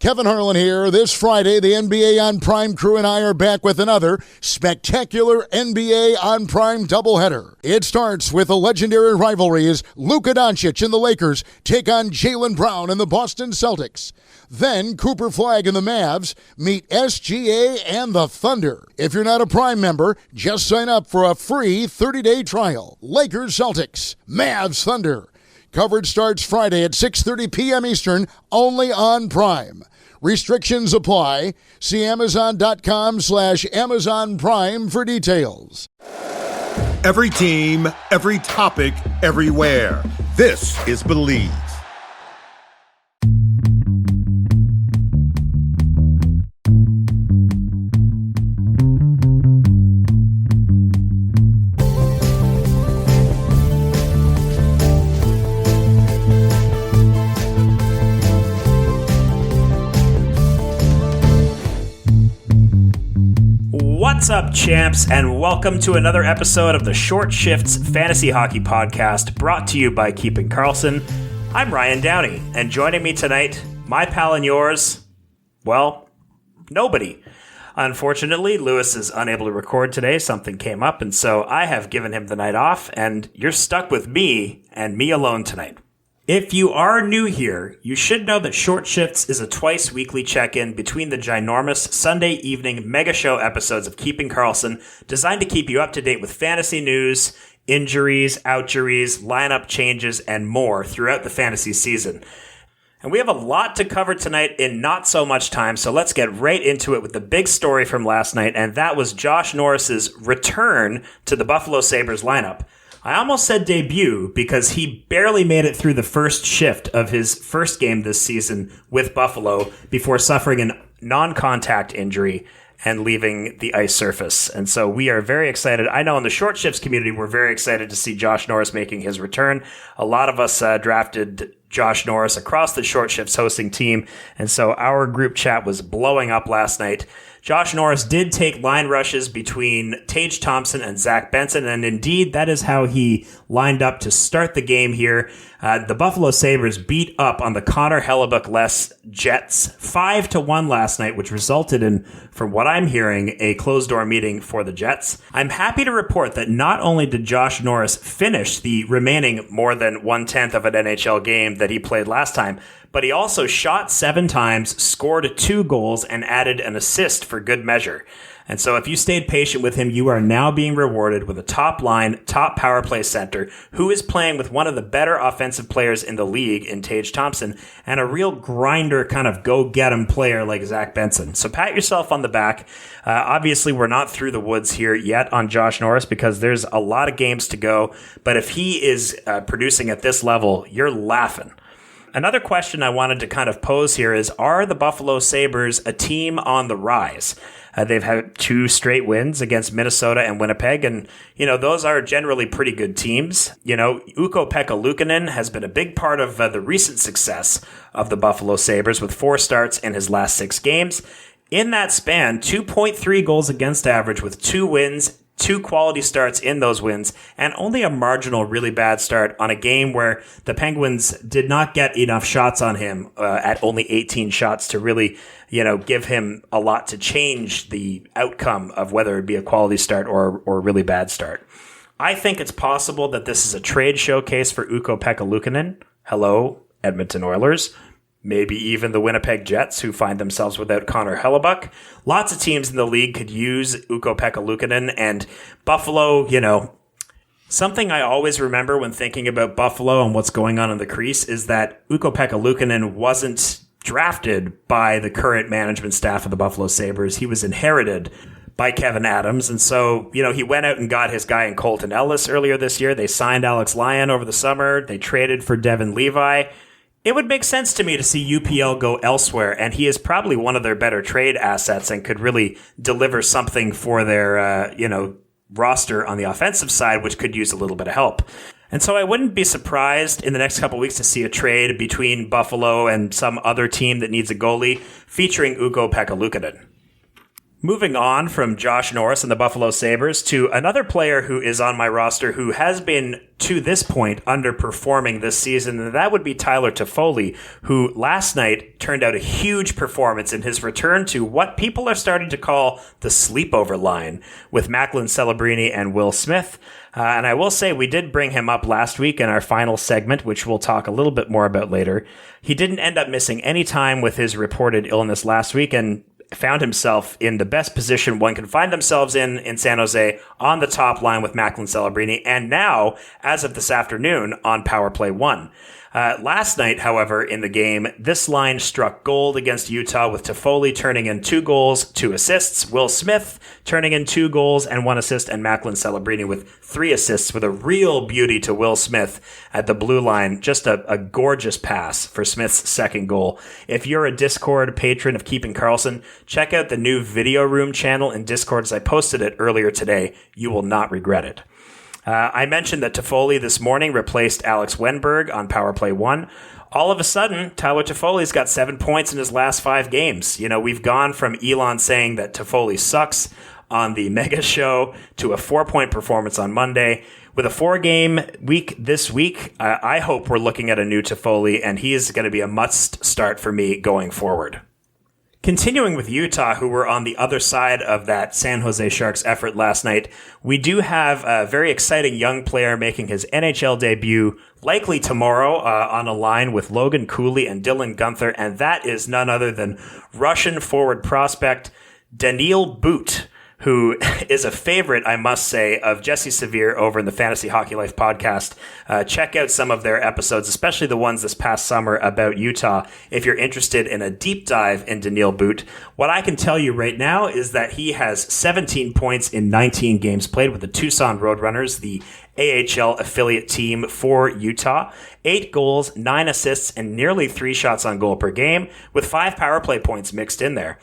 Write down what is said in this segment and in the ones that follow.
Kevin Harlan here. This Friday, the NBA on Prime crew and I are back with another spectacular NBA on Prime doubleheader. It starts with the legendary rivalry as Luka Doncic and the Lakers take on Jaylen Brown and the Boston Celtics. Then Cooper Flagg and the Mavs meet SGA and the Thunder. If you're not a Prime member, just sign up for a free 30-day trial. Lakers Celtics, Mavs Thunder. Coverage starts Friday at 6:30 p.m. Eastern, only on Prime. Restrictions apply. See Amazon.com/Amazon Prime for details. Every team, every topic, everywhere. This is Believe. What's up, champs, and welcome to another episode of the Short Shifts Fantasy Hockey Podcast, brought to you by Keeping Karlsson. I'm Ryan Downey, and joining me tonight, my pal and yours, well, nobody. Unfortunately, Lewis is unable to record today. Something came up, and so I have given him the night off, and you're stuck with me and me alone tonight. If you are new here, you should know that Short Shifts is a twice-weekly check-in between the ginormous Sunday evening mega show episodes of Keeping Karlsson, designed to keep you up to date with fantasy news, injuries, outjuries, lineup changes, and more throughout the fantasy season. And we have a lot to cover tonight in not so much time, so let's get right into it with the big story from last night, and that was Josh Norris's return to the Buffalo Sabres lineup. I almost said debut because he barely made it through the first shift of his first game this season with Buffalo before suffering a non-contact injury and leaving the ice surface. And so we are very excited. I know in the Short Shifts community, we're very excited to see Josh Norris making his return. A lot of us drafted Josh Norris across the Short Shifts hosting team. And so our group chat was blowing up last night. Josh Norris did take line rushes between Tage Thompson and Zach Benson, and indeed, that is how he lined up to start the game here. The Buffalo Sabres beat up on the Connor Hellebuyck-less Jets 5-1 last night, which resulted in, from what I'm hearing, a closed-door meeting for the Jets. I'm happy to report that not only did Josh Norris finish the remaining more than 1/10 of an NHL game that he played last time, but he also shot 7 times, scored 2 goals, and added an assist for good measure. And so if you stayed patient with him, you are now being rewarded with a top-line, top power play center who is playing with one of the better offensive players in the league in Tage Thompson and a real grinder kind of go-get-him player like Zach Benson. So pat yourself on the back. Obviously, we're not through the woods here yet on Josh Norris because there's a lot of games to go. But if he is producing at this level, you're laughing. Another question I wanted to kind of pose here is, are the Buffalo Sabres a team on the rise? They've had 2 straight wins against Minnesota and Winnipeg, and, those are generally pretty good teams. Ukko-Pekka Luukkonen has been a big part of the recent success of the Buffalo Sabres with 4 starts in his last 6 games. In that span, 2.3 goals against average with 2 wins, 2 quality starts in those wins, and only a marginal really bad start on a game where the Penguins did not get enough shots on him at only 18 shots to really, give him a lot to change the outcome of whether it be a quality start or a really bad start. I think it's possible that this is a trade showcase for Ukko-Pekka Luukkonen. Hello, Edmonton Oilers. Maybe even the Winnipeg Jets, who find themselves without Connor Hellebuyck. Lots of teams in the league could use Ukko-Pekka Luukkonen, and Buffalo, something I always remember when thinking about Buffalo and what's going on in the crease is that Ukko-Pekka Luukkonen wasn't drafted by the current management staff of the Buffalo Sabres. He was inherited by Kevin Adams, and so, he went out and got his guy in Colton Ellis earlier this year. They signed Alex Lyon over the summer. They traded for Devin Levi. It would make sense to me to see UPL go elsewhere, and he is probably one of their better trade assets and could really deliver something for their, roster on the offensive side, which could use a little bit of help. And so I wouldn't be surprised in the next couple of weeks to see a trade between Buffalo and some other team that needs a goalie featuring Ukko-Pekka Luukkonen. Moving on from Josh Norris and the Buffalo Sabres to another player who is on my roster who has been, to this point, underperforming this season, and that would be Tyler Toffoli, who last night turned out a huge performance in his return to what people are starting to call the sleepover line with Macklin, Celebrini, and Will Smith. And I will say we did bring him up last week in our final segment, which we'll talk a little bit more about later. He didn't end up missing any time with his reported illness last week, and found himself in the best position one can find themselves in San Jose, on the top line with Macklin, Celebrini, and now, as of this afternoon, on Powerplay 1. Last night, however, in the game, this line struck gold against Utah with Toffoli turning in 2 goals, 2 assists, Will Smith turning in 2 goals and 1 assist, and Macklin Celebrini with 3 assists, with a real beauty to Will Smith at the blue line. Just a gorgeous pass for Smith's second goal. If you're a Discord patron of Keeping Karlsson, check out the new Video Room channel in Discord as I posted it earlier today. You will not regret it. I mentioned that Toffoli this morning replaced Alex Wennberg on Powerplay 1. All of a sudden, Tyler Toffoli's got 7 points in his last 5 games. You know, we've gone from Elon saying that Toffoli sucks on the Mega Show to a 4-point performance on Monday. With a 4-game week this week, I hope we're looking at a new Toffoli, and he is going to be a must start for me going forward. Continuing with Utah, who were on the other side of that San Jose Sharks effort last night, we do have a very exciting young player making his NHL debut likely tomorrow on a line with Logan Cooley and Dylan Guenther, and that is none other than Russian forward prospect Daniil But, who is a favorite, I must say, of Jesse Severe over in the Fantasy Hockey Life podcast. Check out some of their episodes, especially the ones this past summer about Utah, if you're interested in a deep dive in Daniil But. What I can tell you right now is that he has 17 points in 19 games played with the Tucson Roadrunners, the AHL affiliate team for Utah. 8 goals, 9 assists, and nearly 3 shots on goal per game, with 5 power play points mixed in there.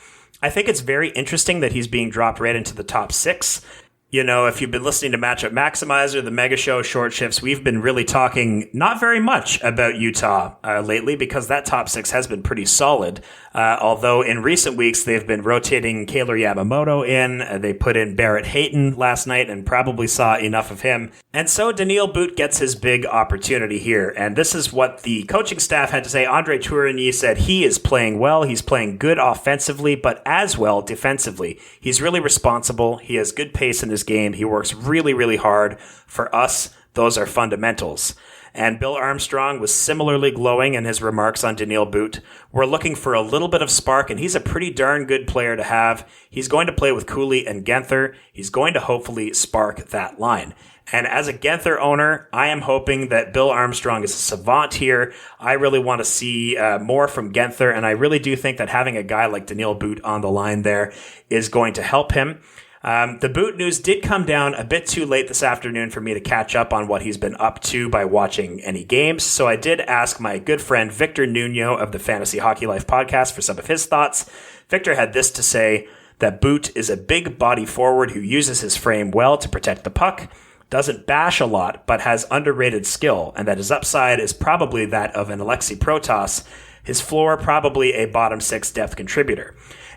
I think it's very interesting that he's being dropped right into the top 6. You know, if you've been listening to Matchup Maximizer, the Mega Show, Short Shifts, we've been really talking not very much about Utah lately because that top 6 has been pretty solid. Although in recent weeks, they've been rotating Kaylor Yamamoto in. They put in Barrett Hayton last night and probably saw enough of him. And so Daniil But gets his big opportunity here. And this is what the coaching staff had to say. Andre Tourigny said he is playing well. He's playing good offensively, but as well defensively. He's really responsible. He has good pace in his game. He works really, really hard. For us, those are fundamentals. And Bill Armstrong was similarly glowing in his remarks on Daniil But. We're looking for a little bit of spark, and he's a pretty darn good player to have. He's going to play with Cooley and Guenther. He's going to hopefully spark that line. And as a Guenther owner, I am hoping that Bill Armstrong is a savant here. I really want to see more from Guenther, and I really do think that having a guy like Daniil But on the line there is going to help him. The But news did come down a bit too late this afternoon for me to catch up on what he's been up to by watching any games. So I did ask my good friend Victor Nuno of the Fantasy Hockey Life podcast for some of his thoughts. Victor had this to say, that But is a big body forward who uses his frame well to protect the puck, doesn't bash a lot, but has underrated skill, and that his upside is probably that of an Alexei Protas, his floor probably a bottom 6 depth contributor.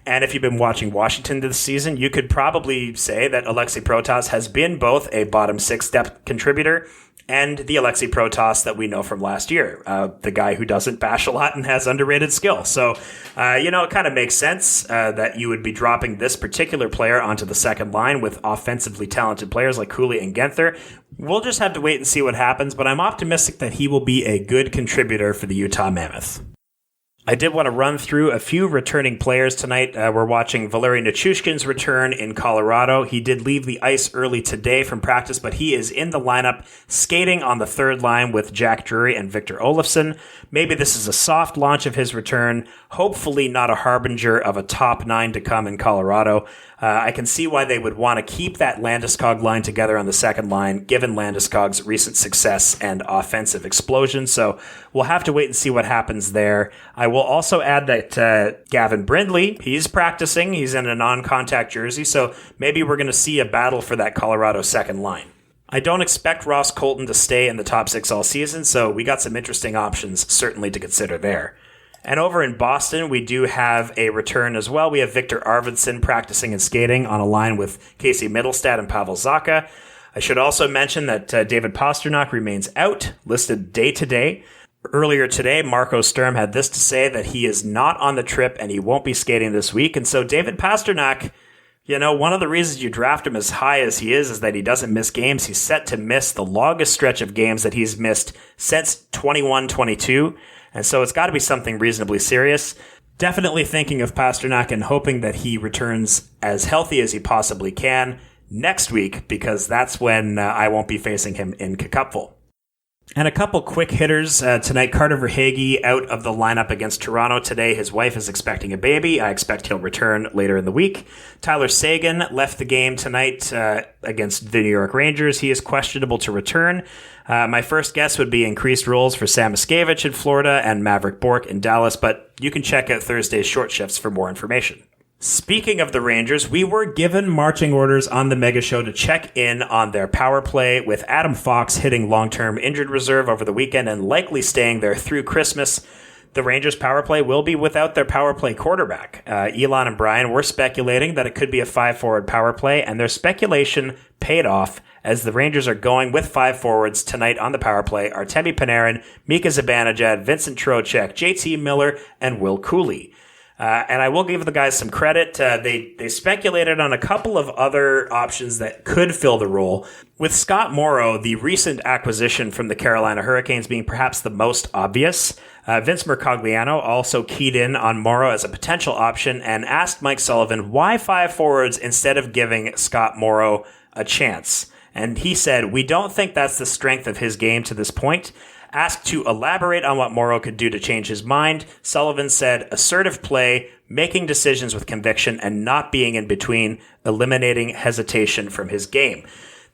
And if you've been watching Washington this season, you could probably say that Alexei Protas has been both a bottom 6 depth contributor and the Alexei Protas that we know from last year, the guy who doesn't bash a lot and has underrated skill. So, it kind of makes sense that you would be dropping this particular player onto the second line with offensively talented players like Cooley and Guenther. We'll just have to wait and see what happens, but I'm optimistic that he will be a good contributor for the Utah Mammoth. I did want to run through a few returning players tonight. We're watching Valeri Nichushkin's return in Colorado. He did leave the ice early today from practice, but he is in the lineup skating on the third line with Jack Drury and Victor Olofsson. Maybe this is a soft launch of his return, hopefully not a harbinger of a top 9 to come in Colorado. I can see why they would want to keep that Landeskog line together on the second line, given Landeskog's recent success and offensive explosion. So we'll have to wait and see what happens there. I will also add that Gavin Brindley, he's practicing. He's in a non-contact jersey, so maybe we're going to see a battle for that Colorado second line. I don't expect Ross Colton to stay in the top 6 all season, so we got some interesting options certainly to consider there. And over in Boston, we do have a return as well. We have Viktor Arvidsson practicing and skating on a line with Casey Mittelstadt and Pavel Zacha. I should also mention that David Pastrnak remains out, listed day-to-day. Earlier today, Marco Sturm had this to say, that he is not on the trip and he won't be skating this week. And so David Pastrnak, one of the reasons you draft him as high as he is that he doesn't miss games. He's set to miss the longest stretch of games that he's missed since 21-22. And so it's got to be something reasonably serious. Definitely thinking of Pastrnak and hoping that he returns as healthy as he possibly can next week, because that's when I won't be facing him in Cupful. And a couple quick hitters tonight. Carter Verhaeghe out of the lineup against Toronto today. His wife is expecting a baby. I expect he'll return later in the week. Tyler Seguin left the game tonight against the New York Rangers. He is questionable to return. My first guess would be increased roles for Sam Miskevich in Florida and Maverick Bourque in Dallas, but you can check out Thursday's short shifts for more information. Speaking of the Rangers, we were given marching orders on the Mega Show to check in on their power play, with Adam Fox hitting long-term injured reserve over the weekend and likely staying there through Christmas. The Rangers power play will be without their power play quarterback. Elon and Brian were speculating that it could be a 5-forward power play, and their speculation paid off, as the Rangers are going with 5 forwards tonight on the power play. Artemi Panarin, Mika Zibanejad, Vincent Trocheck, JT Miller, and Will Cooley. And I will give the guys some credit. They speculated on a couple of other options that could fill the role, with Scott Morrow, the recent acquisition from the Carolina Hurricanes, being perhaps the most obvious. Vince Mercogliano also keyed in on Morrow as a potential option and asked Mike Sullivan why 5 forwards instead of giving Scott Morrow a chance. And he said, "We don't think that's the strength of his game to this point." Asked to elaborate on what Morrow could do to change his mind, Sullivan said, "Assertive play, making decisions with conviction, and not being in between, eliminating hesitation from his game."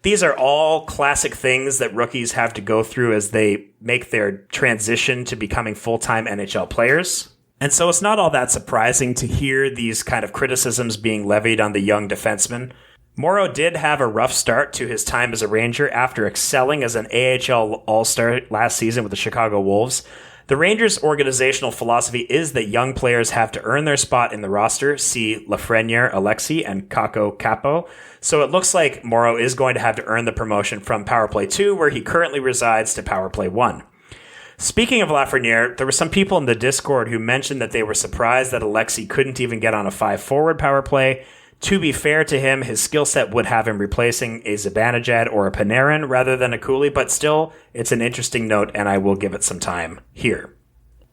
These are all classic things that rookies have to go through as they make their transition to becoming full-time NHL players. And so it's not all that surprising to hear these kind of criticisms being levied on the young defenseman. Morrow did have a rough start to his time as a Ranger after excelling as an AHL All-Star last season with the Chicago Wolves. The Rangers' organizational philosophy is that young players have to earn their spot in the roster. See Lafreniere, Alexi, and Kakko Capo. So it looks like Morrow is going to have to earn the promotion from Powerplay 2, where he currently resides, to Powerplay 1. Speaking of Lafreniere, there were some people in the Discord who mentioned that they were surprised that Alexi couldn't even get on a 5-forward power play. To be fair to him, his skill set would have him replacing a Zibanejad or a Panarin rather than a Cooley, but still, it's an interesting note, and I will give it some time here.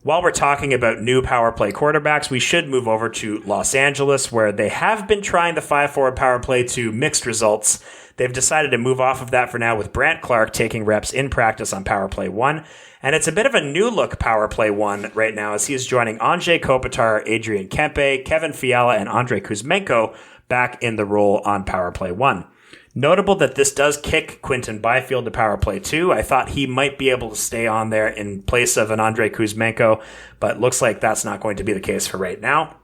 While we're talking about new power play quarterbacks, we should move over to Los Angeles, where they have been trying the 5-forward power play to mixed results. They've decided to move off of that for now, with Brandt Clarke taking reps in practice on power play 1. And it's a bit of a new look power play 1 right now, as he is joining Anze Kopitar, Adrian Kempe, Kevin Fiala, and Andrei Kuzmenko back in the role on power play 1. Notable that this does kick Quinton Byfield to power play 2. I thought he might be able to stay on there in place of an Andrei Kuzmenko, but looks like that's not going to be the case for right now.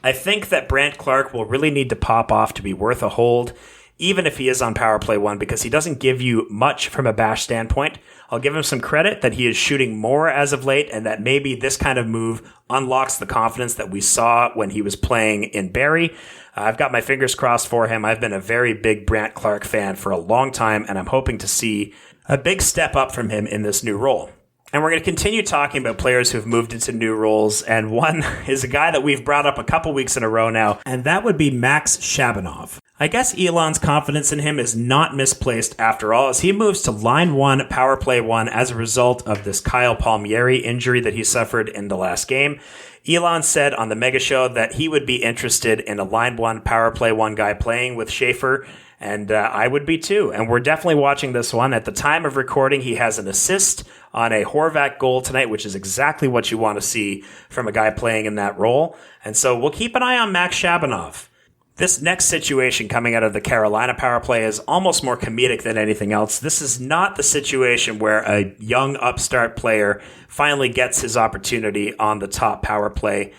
I think that Brandt Clarke will really need to pop off to be worth a hold, even if he is on power play 1, because he doesn't give you much from a bash standpoint. I'll give him some credit that he is shooting more as of late, and that maybe this kind of move unlocks the confidence that we saw when he was playing in Barrie. I've got my fingers crossed for him. I've been a very big Brandt Clarke fan for a long time, and I'm hoping to see a big step up from him in this new role. And we're going to continue talking about players who have moved into new roles, and one is a guy that we've brought up a couple weeks in a row now, and that would be Max Shabanov. I guess Elon's confidence in him is not misplaced after all, as he moves to line 1, power play 1, as a result of this Kyle Palmieri injury that he suffered in the last game. Elon said on the Mega Show that he would be interested in a line 1, power play 1 guy playing with Schaefer, and I would be too. And we're definitely watching this one. At the time of recording, he has an assist on a Horvat goal tonight, which is exactly what you want to see from a guy playing in that role. And so we'll keep an eye on Max Shabanov. This next situation coming out of the Carolina power play is almost more comedic than anything else. This is not the situation where a young upstart player finally gets his opportunity on the top power play.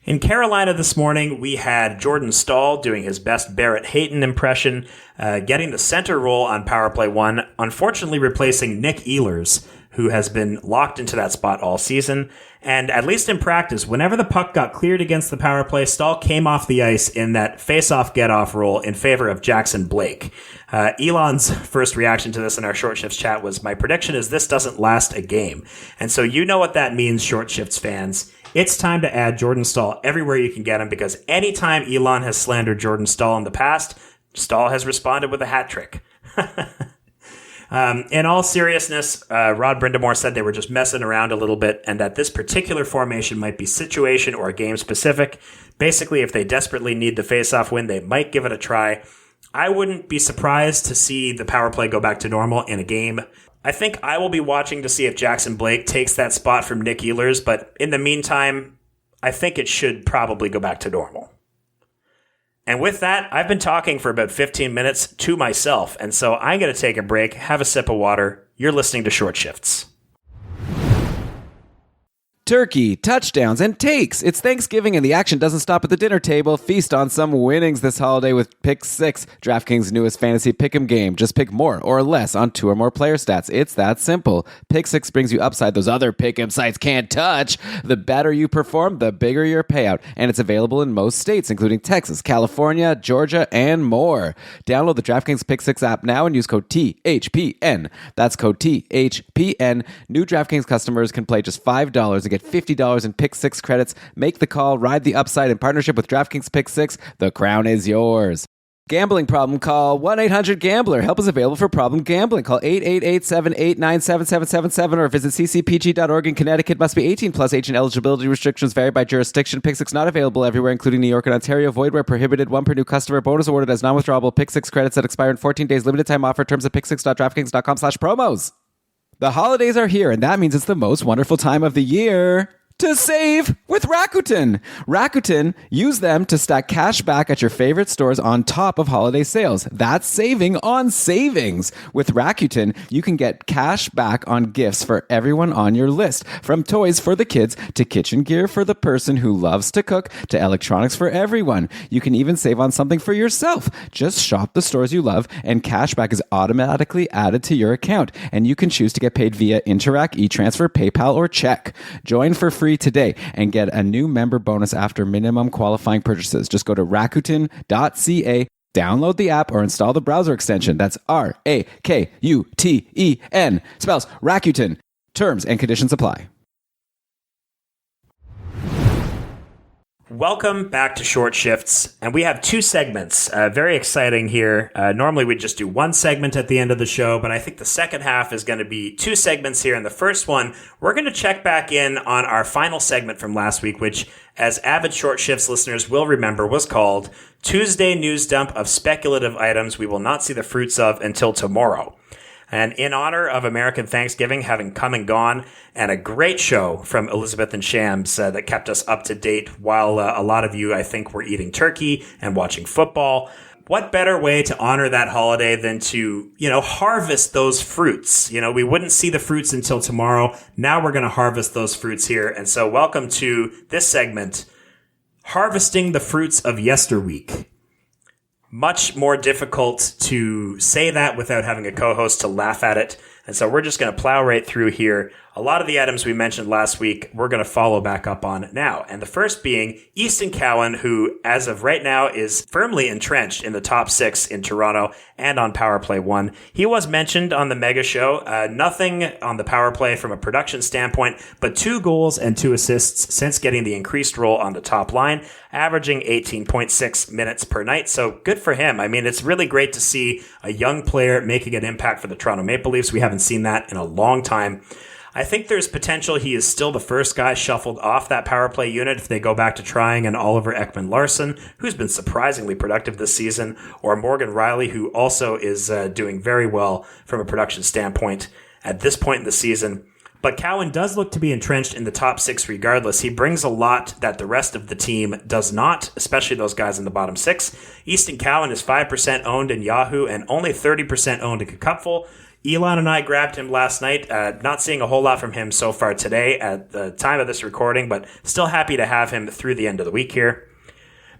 In Carolina this morning, we had Jordan Staal doing his best Barrett Hayton impression, getting the center role on power play 1, unfortunately replacing Nick Ehlers, who has been locked into that spot all season. And at least in practice, whenever the puck got cleared against the power play, Staal came off the ice in that face-off get-off role in favor of Jackson Blake. Elon's first reaction to this in our Short Shifts chat was, "My prediction is this doesn't last a game." And so you know what that means, Short Shifts fans. It's time to add Jordan Staal everywhere you can get him, because anytime Elon has slandered Jordan Staal in the past, Staal has responded with a hat trick. In all seriousness, Rod Brindamore said they were just messing around a little bit and that this particular formation might be situation or game specific. Basically, if they desperately need the faceoff win, they might give it a try. I wouldn't be surprised to see the power play go back to normal in a game. I think I will be watching to see if Jackson Blake takes that spot from Nick Ehlers, but in the meantime, I think it should probably go back to normal. And with that, I've been talking for about 15 minutes to myself, and so I'm going to take a break, have a sip of water. You're listening to Short Shifts. Turkey, touchdowns, and takes. It's Thanksgiving and the action doesn't stop at the dinner table. Feast on some winnings this holiday with Pick 6, DraftKings' newest fantasy pick'em game. Just pick more or less on 2 or more player stats. It's that simple. Pick 6 brings you upside those other pick'em sites can't touch. The better you perform, the bigger your payout. And it's available in most states, including Texas, California, Georgia, and more. Download the DraftKings Pick 6 app now and use code THPN. That's code THPN. New DraftKings customers can play just $5 and get $50 in Pick 6 credits. Make the call, ride the upside in partnership with DraftKings Pick 6. The crown is yours. Gambling problem? Call 1-800-GAMBLER. Help is available for problem gambling. Call 888-789-7777 or visit ccpg.org in Connecticut. Must be 18 plus. Age and eligibility restrictions vary by jurisdiction. Pick 6 not available everywhere, including New York and Ontario. Void where prohibited. 1 per new customer. Bonus awarded as non-withdrawable Pick 6 credits that expire in 14 days. Limited time offer. Terms at pick6.draftkings.com/promos. The holidays are here, and that means it's the most wonderful time of the year to save with Rakuten. Rakuten, use them to stack cash back at your favorite stores on top of holiday sales. That's saving on savings. With Rakuten, you can get cash back on gifts for everyone on your list. From toys for the kids to kitchen gear for the person who loves to cook to electronics for everyone. You can even save on something for yourself. Just shop the stores you love and cash back is automatically added to your account. And you can choose to get paid via Interac, eTransfer, PayPal, or check. Join for free today and get a new member bonus after minimum qualifying purchases. Just go to Rakuten.ca, download the app, or install the browser extension. That's Rakuten. Spells Rakuten. Terms and conditions apply. Welcome back to Short Shifts, and we have 2 segments. Very exciting here. Normally we just do 1 segment at the end of the show, but I think the second half is going to be 2 segments here. And the first one, we're going to check back in on our final segment from last week, which, as avid Short Shifts listeners will remember, was called Tuesday News Dump of Speculative Items We Will Not See the Fruits of Until Tomorrow. And in honor of American Thanksgiving having come and gone, and a great show from Elizabeth and Shams that kept us up to date while a lot of you, I think, were eating turkey and watching football, what better way to honor that holiday than to, harvest those fruits? We wouldn't see the fruits until tomorrow. Now we're going to harvest those fruits here. And so welcome to this segment, Harvesting the Fruits of Yesterweek. Much more difficult to say that without having a co-host to laugh at it. And so we're just going to plow right through here. A lot of the items we mentioned last week, we're going to follow back up on now. And the first being Easton Cowan, who, as of right now, is firmly entrenched in the top 6 in Toronto and on Powerplay 1. He was mentioned on the Mega Show. Nothing on the Powerplay from a production standpoint, but 2 goals and 2 assists since getting the increased role on the top line, averaging 18.6 minutes per night. So good for him. I mean, it's really great to see a young player making an impact for the Toronto Maple Leafs. We haven't seen that in a long time. I think there's potential he is still the first guy shuffled off that power play unit if they go back to trying an Oliver Ekman-Larsson, who's been surprisingly productive this season, or Morgan Rielly, who also is doing very well from a production standpoint at this point in the season. But Cowan does look to be entrenched in the top 6 regardless. He brings a lot that the rest of the team does not, especially those guys in the bottom 6. Easton Cowan is 5% owned in Yahoo and only 30% owned in Cupful. Elon and I grabbed him last night. Not seeing a whole lot from him so far today at the time of this recording, but still happy to have him through the end of the week here.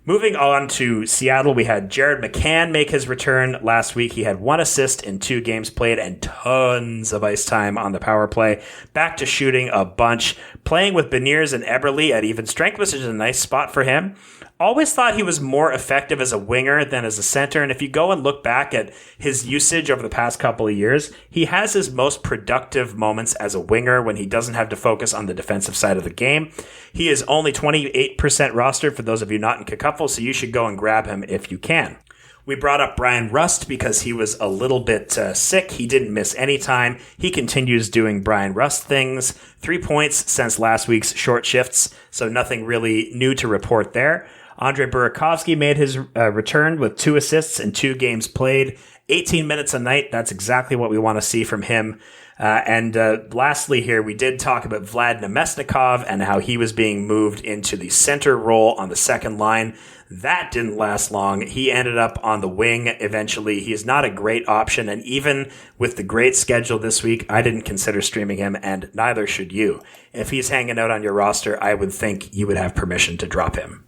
Moving on to Seattle, we had Jared McCann make his return last week. He had 1 assist in 2 games played and tons of ice time on the power play. Back to shooting a bunch, playing with Beniers and Eberle at even strength, which is a nice spot for him. Always thought he was more effective as a winger than as a center, and if you go and look back at his usage over the past couple of years, he has his most productive moments as a winger when he doesn't have to focus on the defensive side of the game. He is only 28% rostered for those of you not in Cacuffle, so you should go and grab him if you can. We brought up Brian Rust because he was a little bit sick. He didn't miss any time. He continues doing Brian Rust things. 3 points since last week's short shifts, so nothing really new to report there. Andre Burakovsky made his return with 2 assists in 2 games played. 18 minutes a night. That's exactly what we want to see from him. And lastly here, we did talk about Vlad Namestnikov and how he was being moved into the center role on the second line. That didn't last long. He ended up on the wing eventually. He is not a great option, and even with the great schedule this week, I didn't consider streaming him, and neither should you. If he's hanging out on your roster, I would think you would have permission to drop him.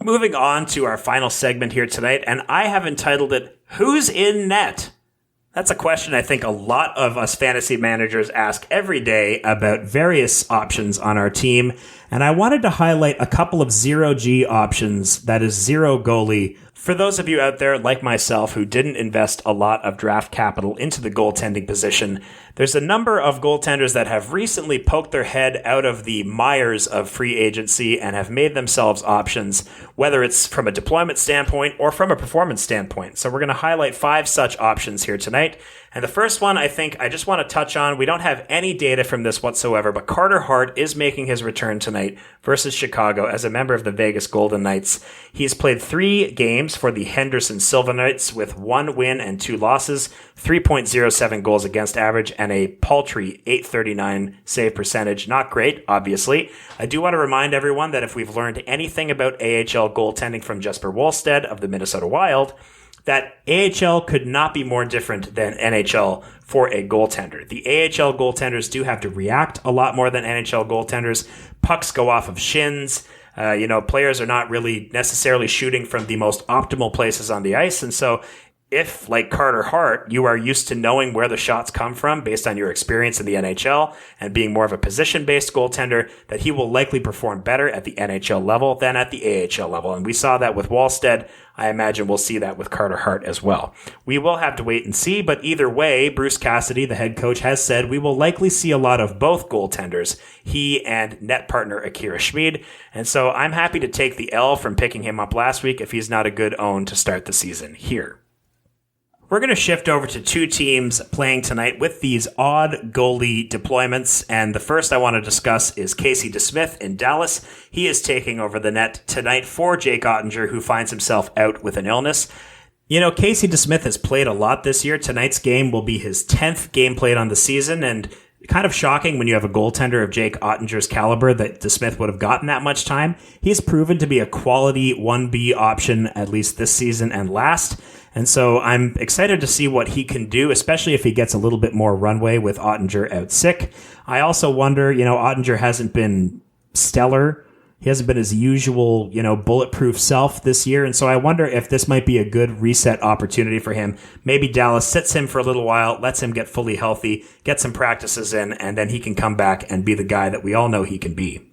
Moving on to our final segment here tonight, and I have entitled it, Who's in Net? That's a question I think a lot of us fantasy managers ask every day about various options on our team, and I wanted to highlight a couple of ZeroG options, that is zero goalie. For those of you out there like myself who didn't invest a lot of draft capital into the goaltending position, there's a number of goaltenders that have recently poked their head out of the mires of free agency and have made themselves options, whether it's from a deployment standpoint or from a performance standpoint. So we're going to highlight 5 such options here tonight. And the first one I think I just want to touch on, we don't have any data from this whatsoever, but Carter Hart is making his return tonight versus Chicago as a member of the Vegas Golden Knights. He's played 3 games for the Henderson Silver Knights with 1 win and 2 losses, 3.07 goals against average, and a paltry .839 save percentage. Not great, obviously. I do want to remind everyone that if we've learned anything about AHL goaltending from Jesper Wallstedt of the Minnesota Wild, that AHL could not be more different than NHL for a goaltender. The AHL goaltenders do have to react a lot more than NHL goaltenders. Pucks go off of shins. Players are not really necessarily shooting from the most optimal places on the ice. And so if, like Carter Hart, you are used to knowing where the shots come from based on your experience in the NHL and being more of a position-based goaltender, that he will likely perform better at the NHL level than at the AHL level. And we saw that with Wallstedt. I imagine we'll see that with Carter Hart as well. We will have to wait and see, but either way, Bruce Cassidy, the head coach, has said we will likely see a lot of both goaltenders, he and net partner Akira Schmid. And so I'm happy to take the L from picking him up last week if he's not a good own to start the season here. We're going to shift over to 2 teams playing tonight with these odd goalie deployments, and the first I want to discuss is Casey DeSmith in Dallas. He is taking over the net tonight for Jake Ottinger, who finds himself out with an illness. You know, Casey DeSmith has played a lot this year. Tonight's game will be his 10th game played on the season, and kind of shocking when you have a goaltender of Jake Ottinger's caliber that DeSmith would have gotten that much time. He's proven to be a quality 1B option, at least this season and last. And so I'm excited to see what he can do, especially if he gets a little bit more runway with Ottinger out sick. I also wonder, Ottinger hasn't been stellar. He hasn't been his usual, bulletproof self this year. And so I wonder if this might be a good reset opportunity for him. Maybe Dallas sits him for a little while, lets him get fully healthy, get some practices in, and then he can come back and be the guy that we all know he can be.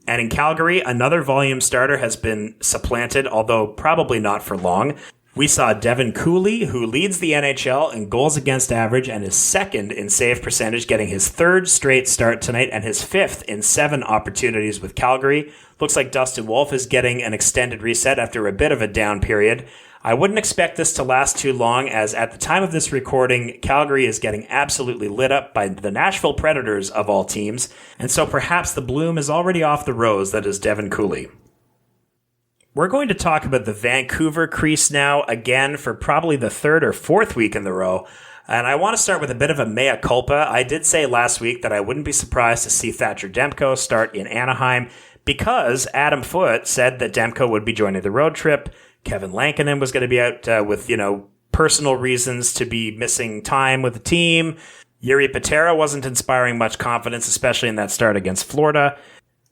And in Calgary, another volume starter has been supplanted, although probably not for long. We saw Devin Cooley, who leads the NHL in goals against average and is second in save percentage, getting his 3rd straight start tonight and his 5th in 7 opportunities with Calgary. Looks like Dustin Wolf is getting an extended reset after a bit of a down period. I wouldn't expect this to last too long, as at the time of this recording, Calgary is getting absolutely lit up by the Nashville Predators of all teams, and so perhaps the bloom is already off the rose that is Devin Cooley. We're going to talk about the Vancouver crease now, again, for probably the 3rd or 4th week in the row. And I want to start with a bit of a mea culpa. I did say last week that I wouldn't be surprised to see Thatcher Demko start in Anaheim because Adam Foote said that Demko would be joining the road trip. Kevin Lankinen was going to be out with, personal reasons to be missing time with the team. Yuri Patera wasn't inspiring much confidence, especially in that start against Florida.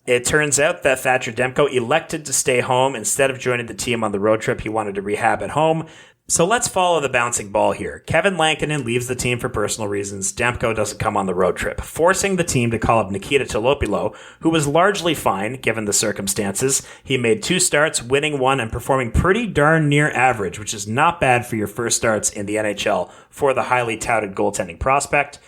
It turns out that Thatcher Demko elected to stay home instead of joining the team on the road trip. He wanted to rehab at home. So let's follow the bouncing ball here. Kevin Lankinen leaves the team for personal reasons. Demko doesn't come on the road trip, forcing the team to call up Nikita Tolopilo, who was largely fine given the circumstances. He made 2 starts, winning 1 and performing pretty darn near average, which is not bad for your first starts in the NHL for the highly touted goaltending prospect.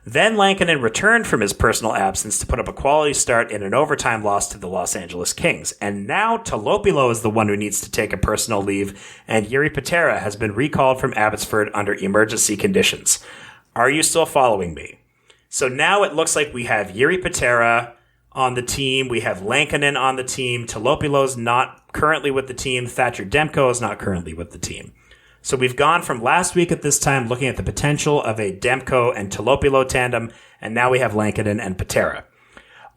Then Lankinen returned from his personal absence to put up a quality start in an overtime loss to the Los Angeles Kings. And now Tolopilo is the one who needs to take a personal leave, and Jiri Patera has been recalled from Abbotsford under emergency conditions. Are you still following me? So now it looks like we have Jiri Patera on the team, we have Lankinen on the team, Tolopilo's not currently with the team, Thatcher Demko is not currently with the team. So we've gone from last week at this time looking at the potential of a Demko and Tolopilo tandem, and now we have Lankinen and Patera.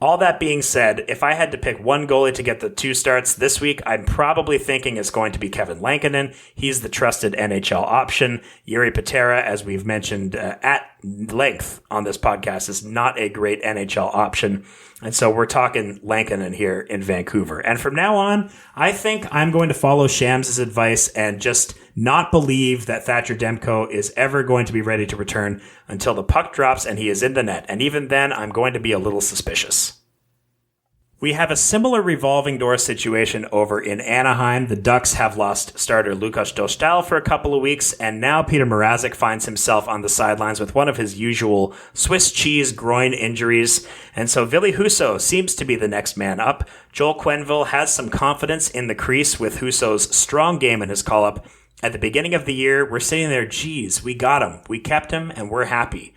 All that being said, if I had to pick one goalie to get the 2 starts this week, I'm probably thinking it's going to be Kevin Lankinen. He's the trusted NHL option. Jiri Patera, as we've mentioned at length on this podcast, is not a great NHL option. And so we're talking Lankinen here in Vancouver. And from now on, I think I'm going to follow Shams' advice and just not believe that Thatcher Demko is ever going to be ready to return until the puck drops and he is in the net. And even then, I'm going to be a little suspicious. We have a similar revolving door situation over in Anaheim. The Ducks have lost starter Lukas Dostal for a couple of weeks, and now Peter Mrazek finds himself on the sidelines with one of his usual Swiss cheese groin injuries. And so Ville Husso seems to be the next man up. Joel Quenneville has some confidence in the crease with Husso's strong game in his call-up. At the beginning of the year, we're sitting there, geez, we got him, we kept him, and we're happy.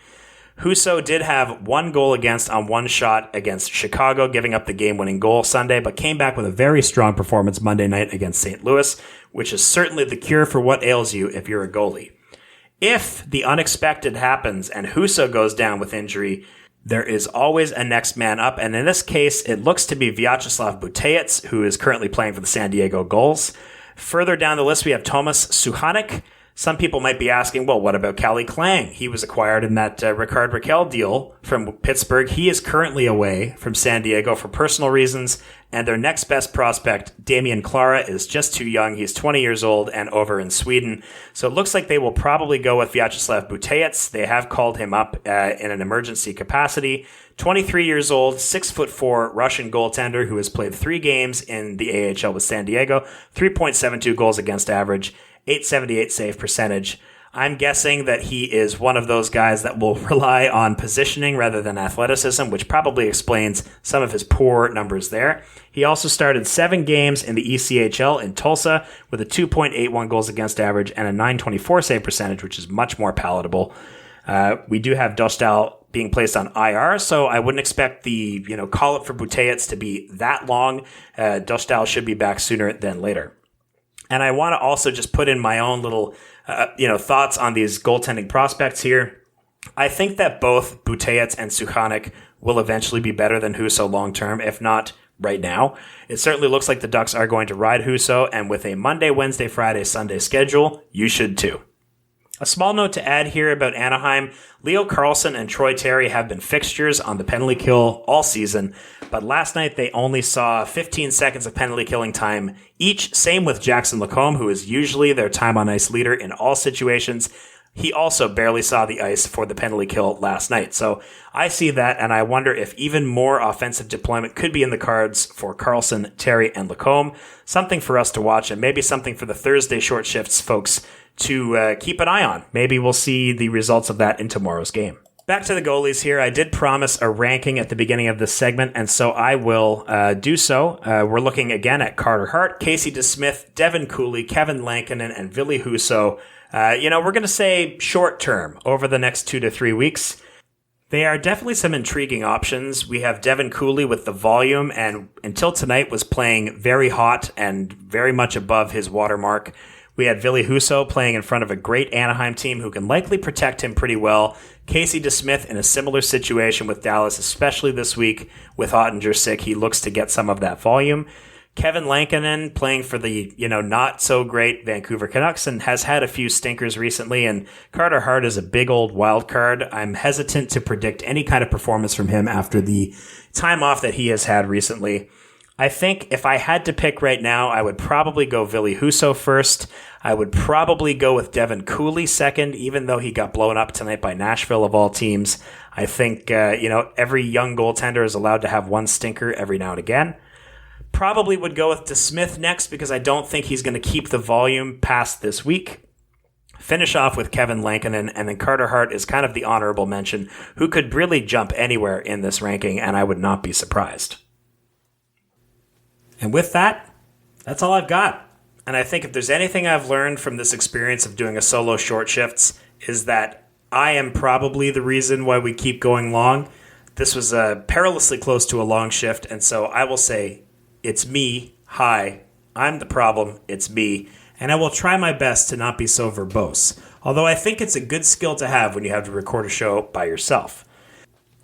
Husso did have 1 goal against on 1 shot against Chicago, giving up the game-winning goal Sunday, but came back with a very strong performance Monday night against St. Louis, which is certainly the cure for what ails you if you're a goalie. If the unexpected happens and Husso goes down with injury, there is always a next man up, and in this case, it looks to be Vyacheslav Buteyets, who is currently playing for the San Diego Gulls. Further down the list, we have Tomas Suchanek. Some people might be asking, well, what about Calle Klang? He was acquired in that Rickard Rakell deal from Pittsburgh. He is currently away from San Diego for personal reasons, and their next best prospect, Damian Clara, is just too young. He's 20 years old and over in Sweden. So it looks like they will probably go with Vyacheslav Buteyets. They have called him up in an emergency capacity. 23 years old, 6'4" Russian goaltender who has played 3 games in the AHL with San Diego, 3.72 goals against average, 878 save percentage. I'm guessing that he is one of those guys that will rely on positioning rather than athleticism, which probably explains some of his poor numbers there. He also started 7 games in the ECHL in Tulsa with a 2.81 goals against average and a 924 save percentage, which is much more palatable. We do have Dostal being placed on IR, so I wouldn't expect the call-up for Buteyets to be that long. Dostal should be back sooner than later. And I want to also just put in my own little, thoughts on these goaltending prospects here. I think that both Buteyets and Suchanek will eventually be better than Husso long-term, if not right now. It certainly looks like the Ducks are going to ride Husso, and with a Monday, Wednesday, Friday, Sunday schedule, you should too. A small note to add here about Anaheim. Leo Carlsson and Troy Terry have been fixtures on the penalty kill all season, but last night they only saw 15 seconds of penalty killing time each. Same with Jackson Lacombe, who is usually their time on ice leader in all situations. He also barely saw the ice for the penalty kill last night. So I see that, and I wonder if even more offensive deployment could be in the cards for Carlsson, Terry, and Lacombe. Something for us to watch, and maybe something for the Thursday short shifts folks to keep an eye on. Maybe we'll see the results of that in tomorrow's game. Back to the goalies here. I did promise a ranking at the beginning of this segment, and so I will do so. We're looking again at Carter Hart, Casey DeSmith, Devin Cooley, Kevin Lankinen, and Ville Husso. We're going to say short term over the next 2 to 3 weeks. They are definitely some intriguing options. We have Devin Cooley with the volume, and until tonight was playing very hot and very much above his watermark. We had Ville Husso playing in front of a great Anaheim team who can likely protect him pretty well. Casey DeSmith in a similar situation with Dallas, especially this week with Ottinger sick. He looks to get some of that volume. Kevin Lankinen playing for the, not so great Vancouver Canucks and has had a few stinkers recently, and Carter Hart is a big old wild card. I'm hesitant to predict any kind of performance from him after the time off that he has had recently. I think if I had to pick right now, I would probably go Ville Husso first. I would probably go with Devin Cooley second, even though he got blown up tonight by Nashville of all teams. I think, every young goaltender is allowed to have one stinker every now and again. Probably would go with DeSmith next because I don't think he's going to keep the volume past this week. Finish off with Kevin Lankinen, and then Carter Hart is kind of the honorable mention, who could really jump anywhere in this ranking, and I would not be surprised. And with that, that's all I've got. And I think if there's anything I've learned from this experience of doing a solo short shifts is that I am probably the reason why we keep going long. This was perilously close to a long shift, and so I will say, it's me. Hi, I'm the problem. It's me. And I will try my best to not be so verbose, although I think it's a good skill to have when you have to record a show by yourself.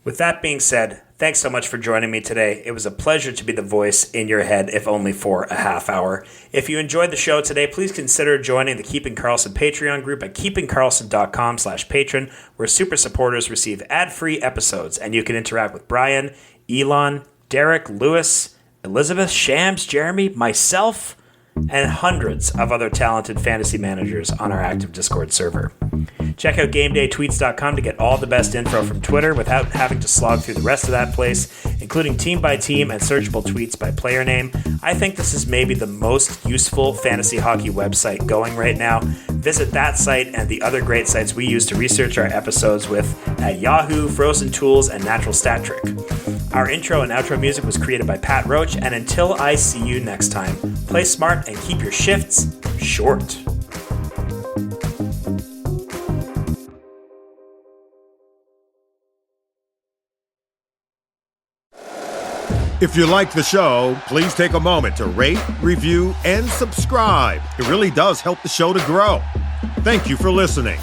With that being said, thanks so much for joining me today. It was a pleasure to be the voice in your head, if only for a half hour. If you enjoyed the show today, please consider joining the Keeping Karlsson Patreon group at keepingkarlsson.com/patron, where super supporters receive ad-free episodes, and you can interact with Brian, Elon, Derek, Lewis, Elizabeth, Shams, Jeremy, myself, and hundreds of other talented fantasy managers on our active Discord server. Check out GameDayTweets.com to get all the best info from Twitter without having to slog through the rest of that place, including team by team and searchable tweets by player name. I think this is maybe the most useful fantasy hockey website going right now. Visit that site and the other great sites we use to research our episodes with at Yahoo, Frozen Tools, and Natural Stat Trick. Our intro and outro music was created by Pat Roach, and until I see you next time, play smart and keep your shifts short. If you like the show, please take a moment to rate, review, and subscribe. It really does help the show to grow. Thank you for listening.